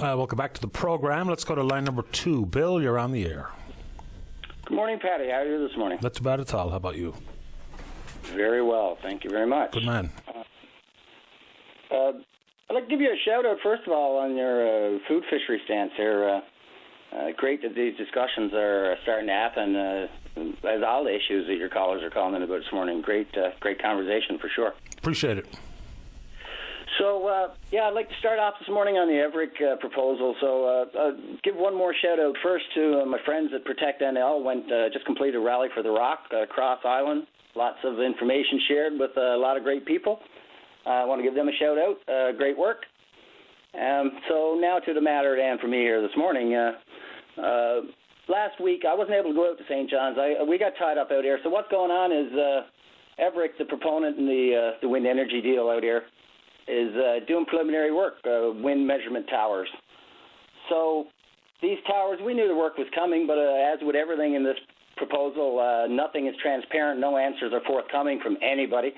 Welcome back to the program. Let's go to line number 2. Bill, you're on the air. Good morning, Patty. How are you this morning? Not too bad at all. How about you? Very well. Thank you very much. Good man. I'd like to give you a shout-out, first of all, on your food fishery stance here. Great that these discussions are starting to happen, as all the issues that your callers are calling in about this morning. Great conversation, for sure. Appreciate it. So, I'd like to start off this morning on the Evrec proposal. So, give one more shout-out first to my friends at Protect NL. Just completed a rally for the Rock across Island. Lots of information shared with a lot of great people. I want to give them a shout-out. Great work. So now to the matter at hand for me here this morning. Last week, I wasn't able to go out to St. John's. We got tied up out here. So what's going on is Evrec, the proponent in the wind energy deal out here, is doing preliminary work, wind measurement towers. So these towers, we knew the work was coming, but as with everything in this proposal, nothing is transparent. No answers are forthcoming from anybody.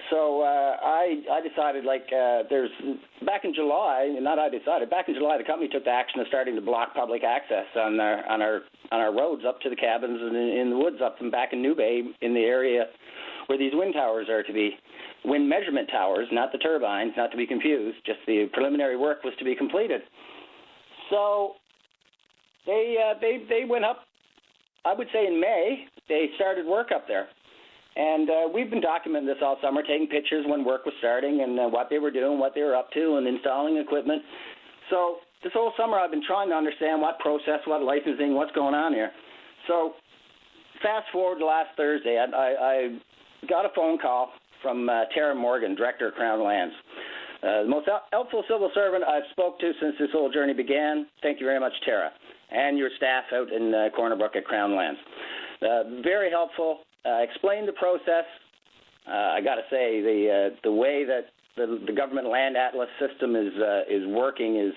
So I decided, back in July, the company took the action of starting to block public access on our roads up to the cabins and in the woods up and back in New Bay in the area where these wind towers are to be. Wind measurement towers, not the turbines, not to be confused. Just the preliminary work was to be completed. So they went up. I would say in May they started work up there. And we've been documenting this all summer, taking pictures when work was starting and what they were doing, what they were up to, and installing equipment. So this whole summer I've been trying to understand what process, what licensing, what's going on here. So fast forward to last Thursday, I got a phone call from Tara Morgan, Director of Crown Lands. The most helpful civil servant I've spoke to since this whole journey began. Thank you very much, Tara, and your staff out in Corner Brook at Crown Lands. Very helpful. Explained the process. I got to say, the way that the government land atlas system is working is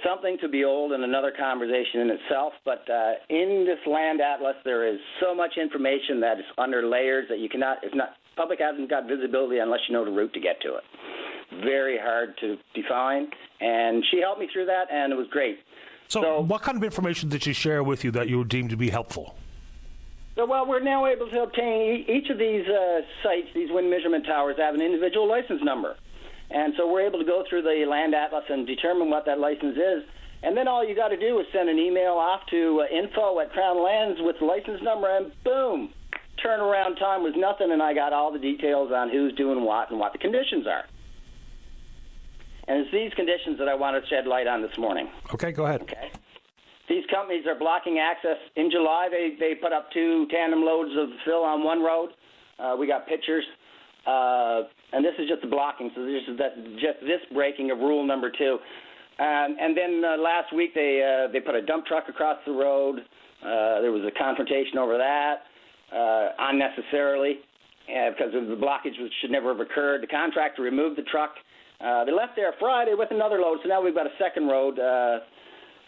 something to behold and another conversation in itself. But in this land atlas, there is so much information that is under layers that you cannot. Public hasn't got visibility unless you know the route to get to it. Very hard to define, and she helped me through that, and it was great. So what kind of information did she share with you that you deemed to be helpful? Well, we're now able to obtain each of these sites, these wind measurement towers, have an individual license number. And so we're able to go through the land atlas and determine what that license is. And then all you got to do is send an email off to info@Crown Lands with the license number, and boom, turnaround time was nothing, and I got all the details on who's doing what and what the conditions are. And it's these conditions that I want to shed light on this morning. Okay, go ahead. Okay. These companies are blocking access. In July, they put up 2 tandem loads of fill on one road. We got pictures. And this is just the blocking. So this is just this breaking of rule number 2. And then last week, they put a dump truck across the road. There was a confrontation over that unnecessarily because of the blockage, which should never have occurred. The contractor removed the truck. They left there Friday with another load. So now we've got a second road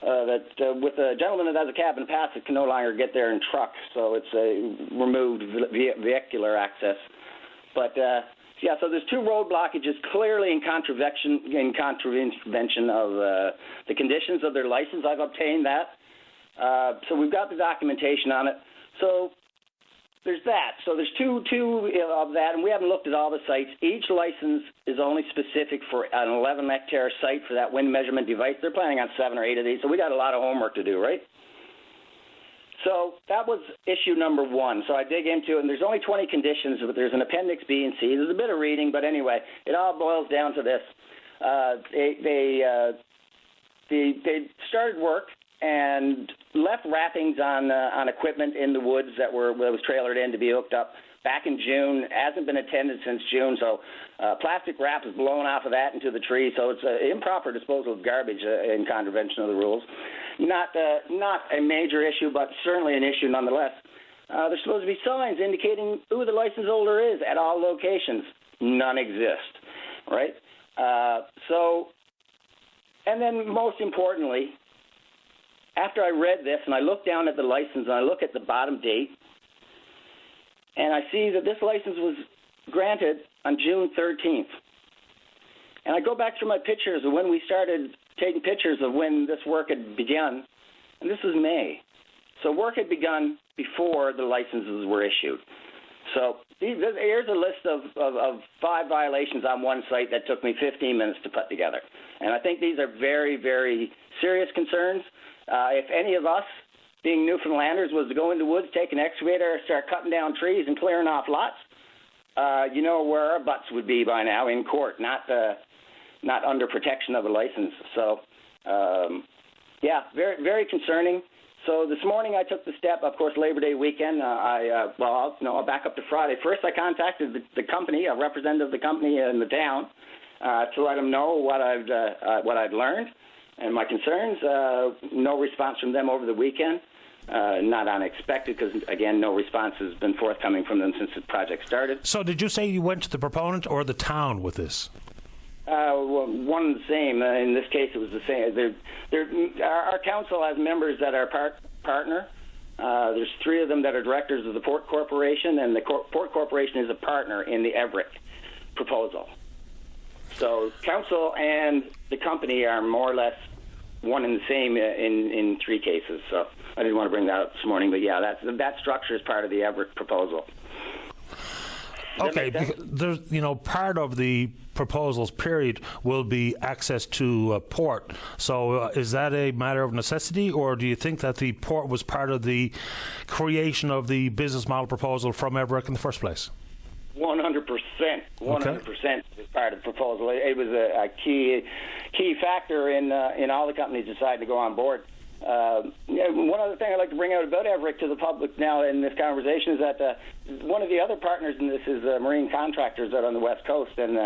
with a gentleman that has a cabin pass that can no longer get there in truck, so it's removed vehicular access. But so there's 2 road blockages clearly in contravention of the conditions of their license. I've obtained that, so we've got the documentation on it. So there's that. So there's two of that, and we haven't looked at all the sites. Each license is only specific for an 11-hectare site for that wind measurement device. They're planning on 7 or 8 of these, so we got a lot of homework to do, right? So that was issue number 1. So I dig into it, and there's only 20 conditions, but there's an appendix B and C. There's a bit of reading, but anyway, it all boils down to this. They started work and left wrappings on equipment in the woods that was trailered in to be hooked up back in June. Hasn't been attended since June, so plastic wrap is blown off of that into the tree. So it's improper disposal of garbage in contravention of the rules. Not a major issue, but certainly an issue nonetheless. There's supposed to be signs indicating who the license holder is at all locations. None exist, right? And then most importantly, after I read this and I look down at the license and I look at the bottom date, and I see that this license was granted on June 13th. And I go back through my pictures of when we started taking pictures of when this work had begun, and this was May. So work had begun before the licenses were issued. So here's a list of 5 violations on one site that took me 15 minutes to put together. And I think these are very, very serious concerns. If any of us, being Newfoundlanders, was to go into the woods, take an excavator, start cutting down trees and clearing off lots, you know where our butts would be by now, in court, not under protection of a license. So, yeah, very, very concerning. So this morning I took the step, of course, Labor Day weekend. I'll back up to Friday. First, I contacted the company, a representative of the company in the town, to let them know what I'd learned and my concerns. No response from them over the weekend. Not unexpected because, again, no response has been forthcoming from them since the project started. So did you say you went to the proponent or the town with this? One and the same. In this case, it was the same. Our council has members that are partner. There's 3 of them that are directors of the Port Corporation, and the Port Corporation is a partner in the Evrec proposal. So council and the company are more or less one and the same in 3 cases. So I didn't want to bring that up this morning, but yeah, that structure is part of the Evrec proposal. Okay, there's, part of the proposals period will be access to port. So is that a matter of necessity, or do you think that the port was part of the creation of the business model proposal from Evrec in the first place? 100%. 100% is part of the proposal. It was a key factor in all the companies deciding to go on board. One other thing I'd like to bring out about Evrec to the public now in this conversation is that one of the other partners in this is marine contractors out on the West Coast, and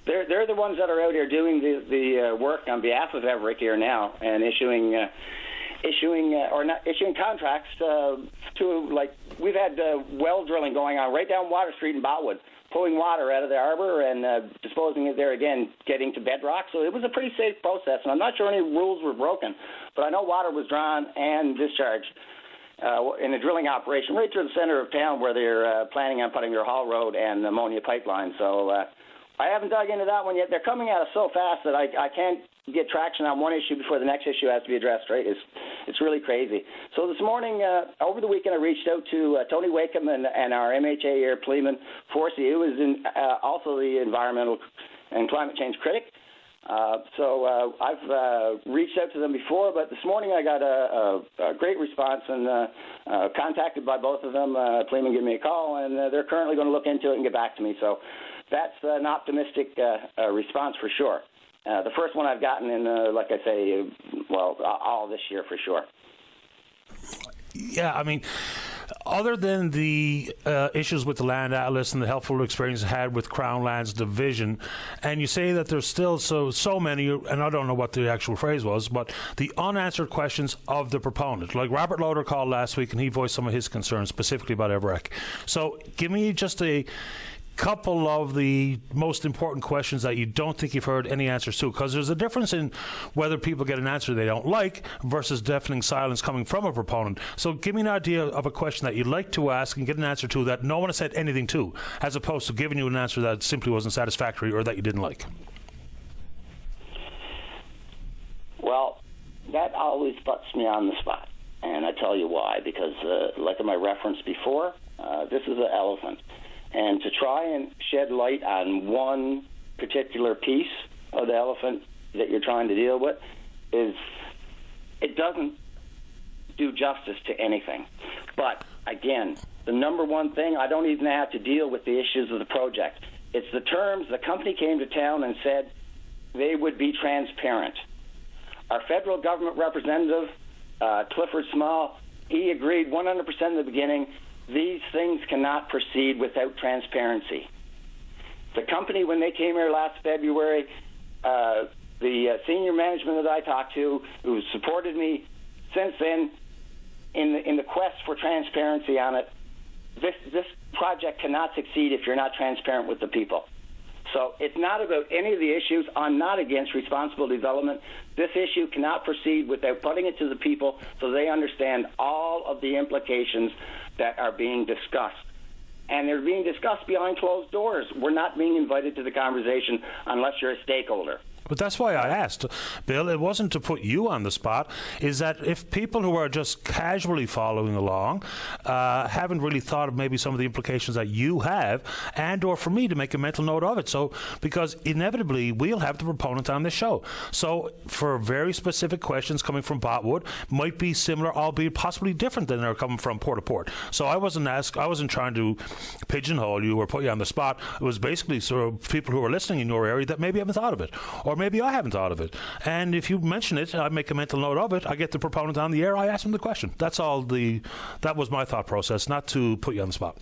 they're the ones that are out here doing the work on behalf of Evrec here now and issuing contracts to, like, we've had well drilling going on right down Water Street in Botwood, pulling water out of the harbor and disposing it there again, getting to bedrock. So it was a pretty safe process, and I'm not sure any rules were broken, but I know water was drawn and discharged in a drilling operation right through the center of town where they're planning on putting their haul road and ammonia pipeline. So I haven't dug into that one yet. They're coming at us so fast that I can't get traction on one issue before the next issue has to be addressed, right? It's really crazy. So this morning, over the weekend, I reached out to Tony Wakeham and our MHA here, Pleeman Forsey, who is also the environmental and climate change critic. So I've reached out to them before, but this morning I got a great response and contacted by both of them. Pleeman gave me a call, and they're currently going to look into it and get back to me. So that's an optimistic response for sure. The first one I've gotten in, like I say, all this year for sure. Yeah, I mean, other than the issues with the Land Atlas and the helpful experience I had with Crown Lands Division, and you say that there's still so many, and I don't know what the actual phrase was, but the unanswered questions of the proponent. Like Robert Loader called last week and he voiced some of his concerns specifically about Evrec. So give me just a couple of the most important questions that you don't think you've heard any answers to, because there's a difference in whether people get an answer they don't like versus deafening silence coming from a proponent. So give me an idea of a question that you'd like to ask and get an answer to that no one has said anything to, as opposed to giving you an answer that simply wasn't satisfactory or that you didn't like. Well, that always puts me on the spot, and I tell you why, because like I referenced before, this is an elephant. And to try and shed light on one particular piece of the elephant that you're trying to deal with it doesn't do justice to anything. But, again, the number one thing, I don't even have to deal with the issues of the project. It's the terms. The company came to town and said they would be transparent. Our federal government representative, Clifford Small, he agreed 100% in the beginning. These things cannot proceed without transparency. The company, when they came here last February, the senior management that I talked to, who supported me since then in the quest for transparency on it, this project cannot succeed if you're not transparent with the people. So it's not about any of the issues. I'm not against responsible development. This issue cannot proceed without putting it to the people so they understand all of the implications that are being discussed. And they're being discussed behind closed doors. We're not being invited to the conversation unless you're a stakeholder. But that's why I asked, Bill. It wasn't to put you on the spot. Is that if people who are just casually following along haven't really thought of maybe some of the implications that you have, and or for me to make a mental note of it. So because inevitably we'll have the proponent on this show. So for very specific questions coming from Botwood might be similar, albeit possibly different than they're coming from port to port. So I wasn't trying to pigeonhole you or put you on the spot. It was basically sort of people who are listening in your area that maybe haven't thought of it, or maybe I haven't thought of it. And if you mention it, I make a mental note of it. I get the proponent on the air. I ask them the question. That's all. That was my thought process, not to put you on the spot.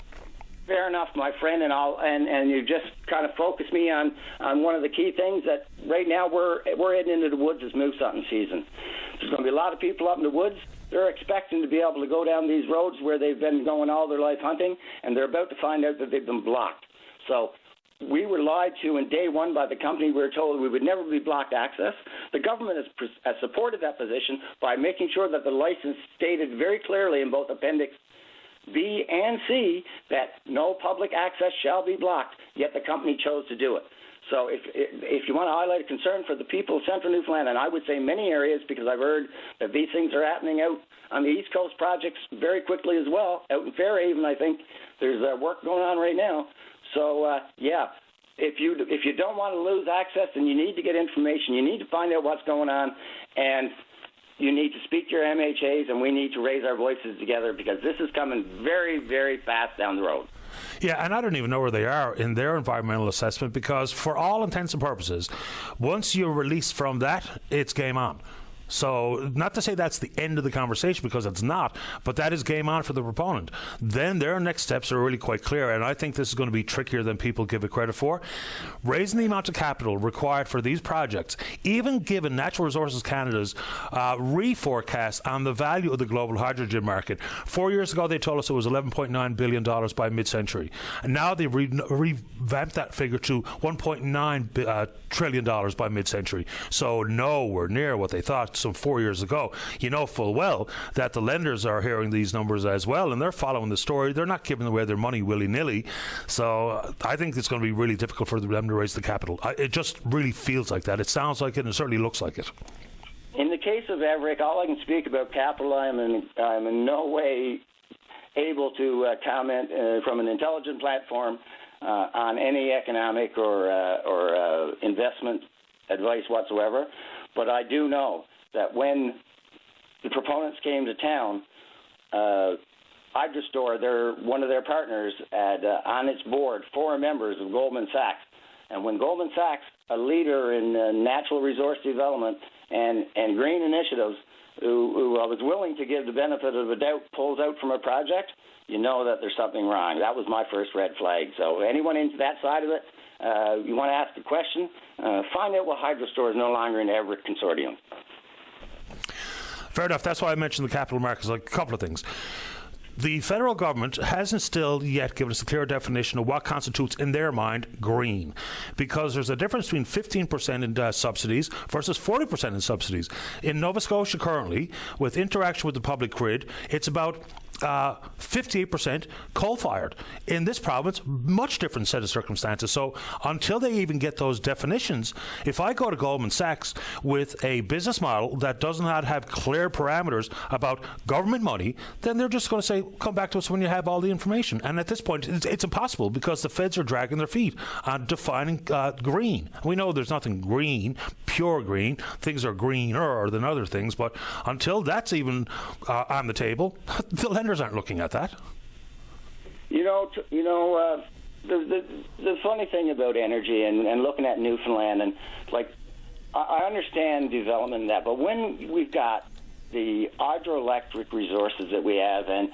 Fair enough, my friend, and you just kind of focused me on one of the key things that right now we're heading into the woods as moose hunting season. There's going to be a lot of people up in the woods. They're expecting to be able to go down these roads where they've been going all their life hunting, and they're about to find out that they've been blocked. So we were lied to in day one by the company. We were told we would never be blocked access. The government has supported that position by making sure that the license stated very clearly in both Appendix B and C that no public access shall be blocked, yet the company chose to do it. So if you want to highlight a concern for the people of central Newfoundland, and I would say many areas, because I've heard that these things are happening out on the East Coast projects very quickly as well. Out in Fairhaven, I think there's work going on right now. So, if you don't want to lose access, then you need to get information. You need to find out what's going on, and you need to speak to your MHAs, and we need to raise our voices together, because this is coming very, very fast down the road. Yeah, and I don't even know where they are in their environmental assessment, because for all intents and purposes, once you're released from that, it's game on. So not to say that's the end of the conversation, because it's not, but that is game on for the proponent. Then their next steps are really quite clear, and I think this is going to be trickier than people give it credit for. Raising the amount of capital required for these projects, even given Natural Resources Canada's reforecast on the value of the global hydrogen market. 4 years ago, they told us it was $11.9 billion by mid-century. And now they've revamped that figure to $1.9 trillion by mid-century. So nowhere near what they thought some 4 years ago. You know full well that the lenders are hearing these numbers as well, and they're following the story. They're not giving away their money willy-nilly. So I think it's going to be really difficult for them to raise the capital. It just really feels like that. It sounds like it, and it certainly looks like it. In the case of Evrec, all I can speak about capital, I'm in no way able to comment from an intelligent platform on any economic or investment advice whatsoever. But I do know that when the proponents came to town, Hydrostore, one of their partners, had on its board 4 members of Goldman Sachs. And when Goldman Sachs, a leader in natural resource development and green initiatives, who was willing to give the benefit of the doubt, pulls out from a project, you know that there's something wrong. That was my first red flag. So anyone into that side of it, you want to ask a question, find out what Hydrostore is no longer in the Evrec consortium. Fair enough. That's why I mentioned the capital markets. Like a couple of things. The federal government hasn't still yet given us a clear definition of what constitutes, in their mind, green. Because there's a difference between 15% in subsidies versus 40% in subsidies. In Nova Scotia currently, with interaction with the public grid, it's about 58% coal-fired. In this province, much different set of circumstances. So until they even get those definitions, if I go to Goldman Sachs with a business model that does not have clear parameters about government money, then they're just going to say, come back to us when you have all the information. And at this point, it's impossible, because the feds are dragging their feet on defining green. We know there's nothing green, pure green. Things are greener than other things, but until that's even on the table, the lenders aren't looking at that. The funny thing about energy and looking at Newfoundland, and I understand development in that, but when we've got the hydroelectric resources that we have, and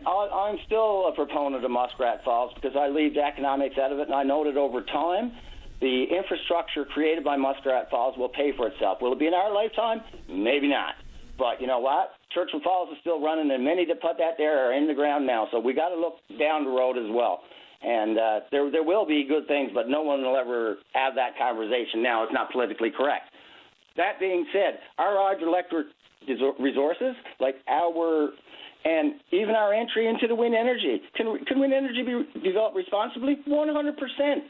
I'm still a proponent of Muskrat Falls, because I leave economics out of it, and I know that over time the infrastructure created by Muskrat Falls will pay for itself. Will it be in our lifetime? Maybe not. But you know what? Churchill Falls is still running, and many that put that there are in the ground now. So we got to look down the road as well. And there will be good things, but no one will ever have that conversation now. It's not politically correct. That being said, our hydroelectric resources, and even our entry into the wind energy, can wind energy be developed responsibly? 100%.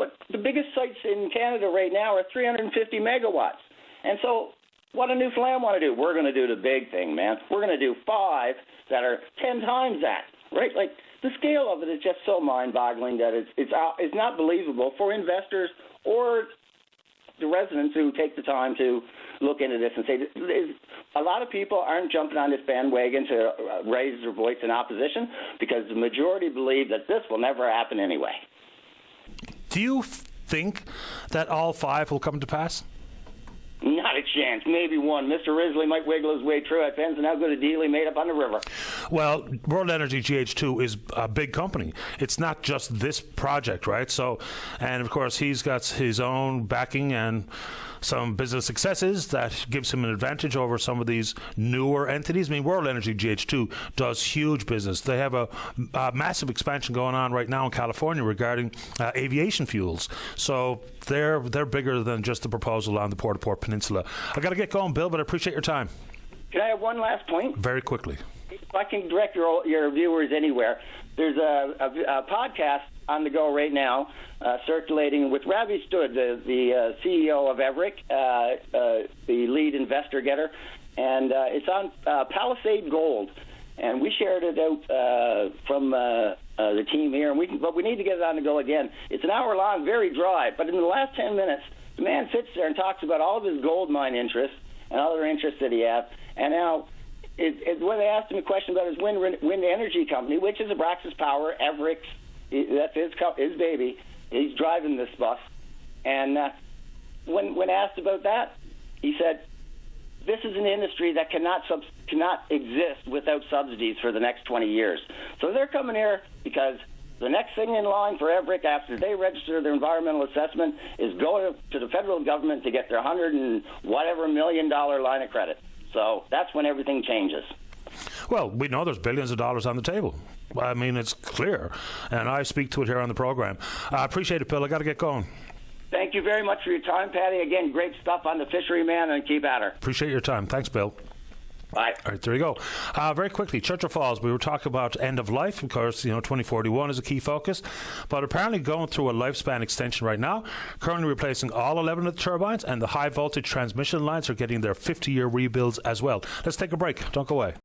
But the biggest sites in Canada right now are 350 megawatts. And so what do Newfoundland want to do? We're going to do the big thing, man. We're going to do 5 that are 10 times that, right? Like, the scale of it is just so mind-boggling that it's not believable for investors or the residents who take the time to look into this and say, a lot of people aren't jumping on this bandwagon to raise their voice in opposition because the majority believe that this will never happen anyway. Do you think that all 5 will come to pass? Not a chance. Maybe one. Mr. Risley might wiggle his way through. It depends on how good a deal he made up on the river. Well, World Energy GH2 is a big company. It's not just this project, right? So, and of course, he's got his own backing and some business successes that gives him an advantage over some of these newer entities. I mean, World Energy GH2 does huge business. They have a massive expansion going on right now in California regarding aviation fuels. So they're bigger than just the proposal on the Port-au-Port Peninsula. I got to get going, Bill, but I appreciate your time. Can I have one last point? Very quickly. If I can direct your viewers anywhere, there's a podcast on the go right now, circulating with Ravi Stood, the CEO of Evrec, the lead investor getter, and it's on Palisade Gold. And we shared it out from the team here, but we need to get it on the go again. It's an hour long, very dry, but in the last 10 minutes, the man sits there and talks about all of his gold mine interests and other interests that he has, and now when they asked him a question about his wind energy company, which is Abraxas Power, Evrec's, that's his baby. He's driving this bus. And when asked about that, he said, this is an industry that cannot exist without subsidies for the next 20 years. So they're coming here because the next thing in line for Evrec after they register their environmental assessment is go to the federal government to get their $100 and whatever $1 million line of credit. So that's when everything changes. Well, we know there's billions of dollars on the table. I mean, it's clear, and I speak to it here on the program. I appreciate it, Bill. I got to get going. Thank you very much for your time, Patty. Again, great stuff on the fishery, man, and keep at her. Appreciate your time. Thanks, Bill. Bye. All right, there you go. Very quickly, Churchill Falls, we were talking about end of life. Of course, 2041 is a key focus, but apparently going through a lifespan extension right now, currently replacing all 11 of the turbines, and the high voltage transmission lines are getting their 50-year rebuilds as well. Let's take a break. Don't go away.